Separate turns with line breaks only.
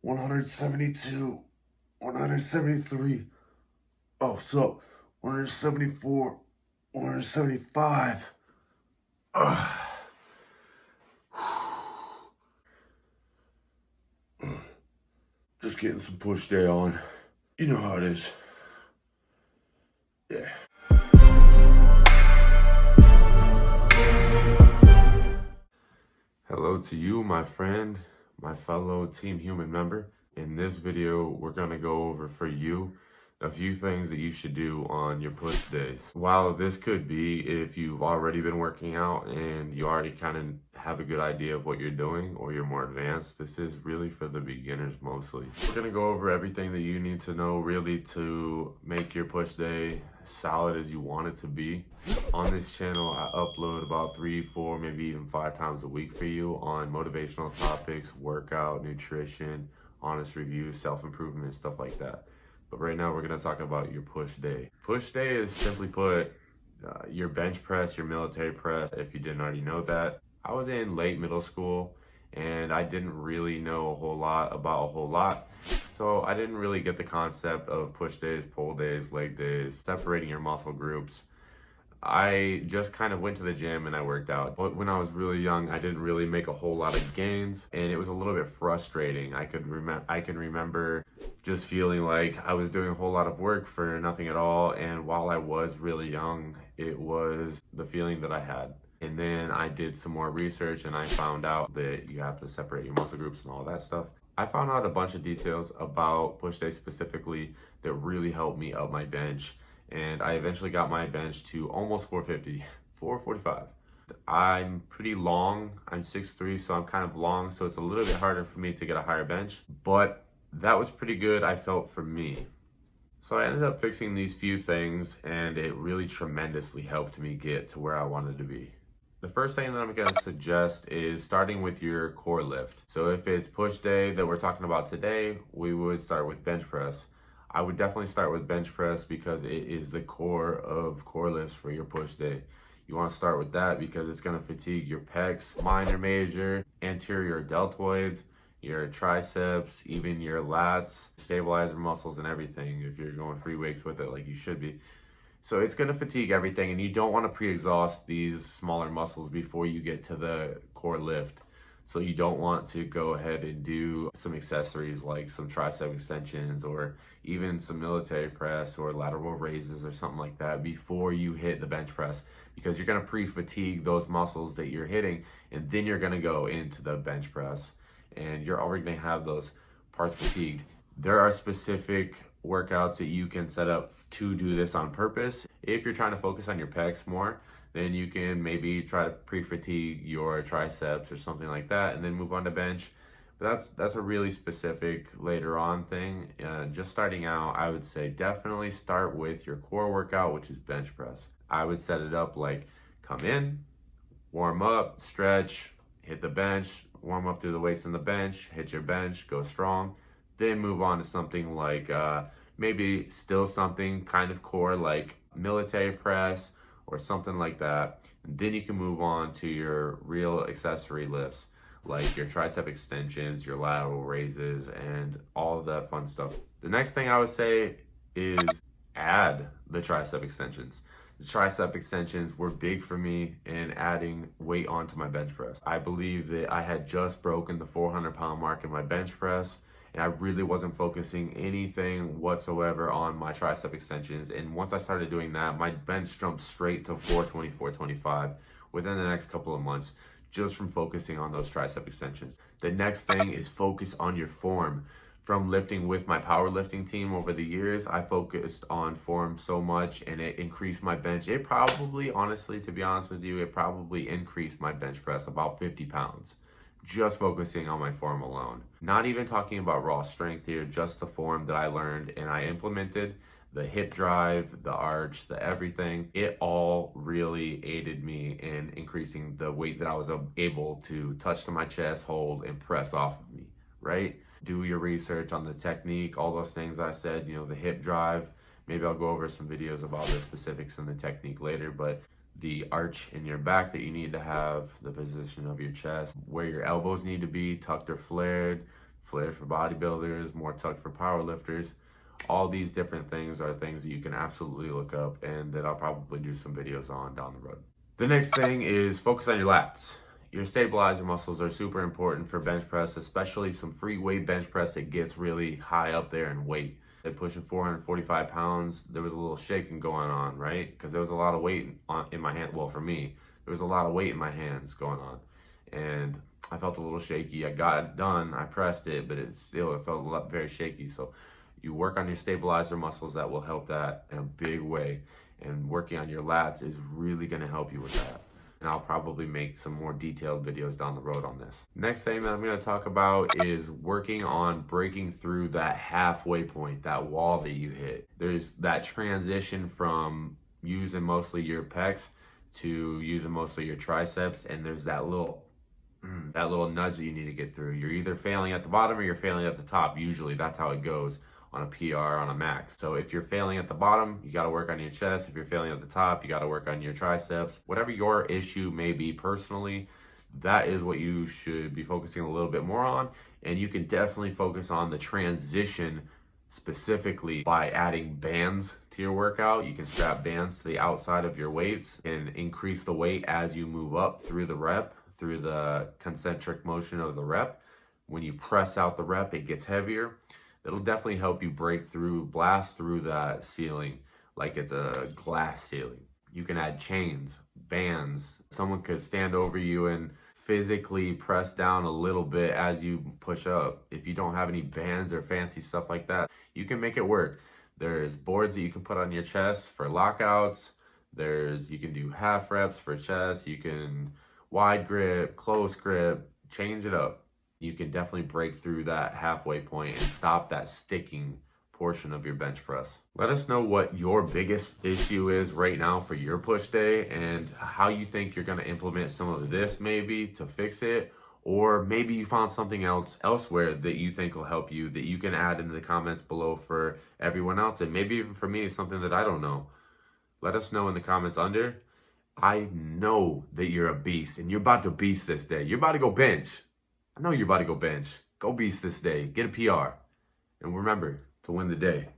172, 173. Oh, so 174, 175. Ugh. Just getting some push day on. You know how it is. Yeah. Hello to you, my friend, my fellow Team Human member. In this video, we're gonna go over for you a few things that you should do on your push days. While this could be if you've already been working out and you already kind of have a good idea of what you're doing, or you're more advanced, this is really for the beginners mostly. We're gonna go over everything that you need to know really to make your push day as solid as you want it to be. On this channel, I upload about 3, 4, maybe even 5 times a week for you on motivational topics, workout, nutrition, honest reviews, self-improvement, stuff like that. But right now we're going to talk about your push day. Push day is simply put your bench press, your military press, if you didn't already know that. I was in late middle school and I didn't really know a whole lot about a whole lot. So I didn't really get the concept of push days, pull days, leg days, separating your muscle groups. I just kind of went to the gym and I worked out. But when I was really young, I didn't really make a whole lot of gains and it was a little bit frustrating. I can remember just feeling like I was doing a whole lot of work for nothing at all. And while I was really young, it was the feeling that I had. And then I did some more research and I found out that you have to separate your muscle groups and all that stuff. I found out a bunch of details about push day specifically that really helped me up my bench. And I eventually got my bench to almost 450, 445. I'm pretty long. I'm 6'3", so I'm kind of long, so it's a little bit harder for me to get a higher bench. But that was pretty good, I felt, for me. So I ended up fixing these few things, and it really tremendously helped me get to where I wanted to be. The first thing that I'm going to suggest is starting with your core lift. So if it's push day that we're talking about today, we would start with bench press. I would definitely start with bench press because it is the core of core lifts for your push day. You want to start with that because it's going to fatigue your pecs, minor, major, anterior deltoids, your triceps, even your lats, stabilizer muscles and everything if you're going free weights with it like you should be. So it's going to fatigue everything and you don't want to pre-exhaust these smaller muscles before you get to the core lift. So you don't want to go ahead and do some accessories like some tricep extensions or even some military press or lateral raises or something like that before you hit the bench press, because you're going to pre-fatigue those muscles that you're hitting and then you're going to go into the bench press and you're already going to have those parts fatigued. There are specific workouts that you can set up to do this on purpose. If you're trying to focus on your pecs more, then you can maybe try to pre-fatigue your triceps or something like that and then move on to bench. But that's a really specific later on thing. Just starting out, I would say definitely start with your core workout, which is bench press. I would set it up like come in, warm up, stretch, hit the bench, warm up through the weights on the bench, hit your bench, go strong, then move on to something like maybe still something kind of core like military press or something like that. And then you can move on to your real accessory lifts like your tricep extensions, your lateral raises, and all of that fun stuff. The next thing I would say is add the tricep extensions. The tricep extensions were big for me in adding weight onto my bench press. I believe that I had just broken the 400-pound mark in my bench press, and I really wasn't focusing anything whatsoever on my tricep extensions. And once I started doing that, my bench jumped straight to 420, 425 within the next couple of months, just from focusing on those tricep extensions. The next thing is focus on your form. From lifting with my powerlifting team over the years, I focused on form so much and it increased my bench. It probably, honestly, to be honest with you, it probably increased my bench press about 50 pounds. Just focusing on my form alone. Not even talking about raw strength here, just the form that I learned and I implemented, the hip drive, the arch, the everything. It all really aided me in increasing the weight that I was able to touch to my chest, hold, and press off of me, right? Do your research on the technique, all those things I said, the hip drive. Maybe I'll go over some videos about the specifics and the technique later, but the arch in your back that you need to have, the position of your chest, where your elbows need to be tucked or flared, flares for bodybuilders, more tuck for powerlifters. All these different things are things that you can absolutely look up and that I'll probably do some videos on down the road. The next thing is focus on your lats. Your stabilizer muscles are super important for bench press, especially some free weight bench press that gets really high up there in weight. At pushing 445 pounds, there was a little shaking going on, right? Because there was a lot of weight in my hand. Well, for me, there was a lot of weight in my hands going on. And I felt a little shaky. I got it done, I pressed it, but it felt very shaky. So you work on your stabilizer muscles, that will help that in a big way. And working on your lats is really gonna help you with that. And I'll probably make some more detailed videos down the road on this. Next thing that I'm gonna talk about is working on breaking through that halfway point, that wall that you hit. There's that transition from using mostly your pecs to using mostly your triceps, and there's that little nudge that you need to get through. You're either failing at the bottom or you're failing at the top. Usually that's how it goes on a PR, on a max. So if you're failing at the bottom, you got to work on your chest. If you're failing at the top, you got to work on your triceps. Whatever your issue may be personally, that is what you should be focusing a little bit more on. And you can definitely focus on the transition specifically by adding bands to your workout. You can strap bands to the outside of your weights and increase the weight as you move up through the rep, through the concentric motion of the rep. When you press out the rep, it gets heavier. It'll definitely help you break through, blast through that ceiling like it's a glass ceiling. You can add chains, bands. Someone could stand over you and physically press down a little bit as you push up. If you don't have any bands or fancy stuff like that, you can make it work. There's boards that you can put on your chest for lockouts. You can do half reps for chest. You can wide grip, close grip, change it up. You can definitely break through that halfway point and stop that sticking portion of your bench press. Let us know what your biggest issue is right now for your push day and how you think you're going to implement some of this maybe to fix it, or maybe you found something else elsewhere that you think will help you that you can add in the comments below for everyone else, and maybe even for me, something that I don't know. Let us know in the comments under. I know that you're a beast and you're about to beast this day. You're about to go bench. I know you're about to go bench. Go beast this day. Get a PR. And remember to win the day.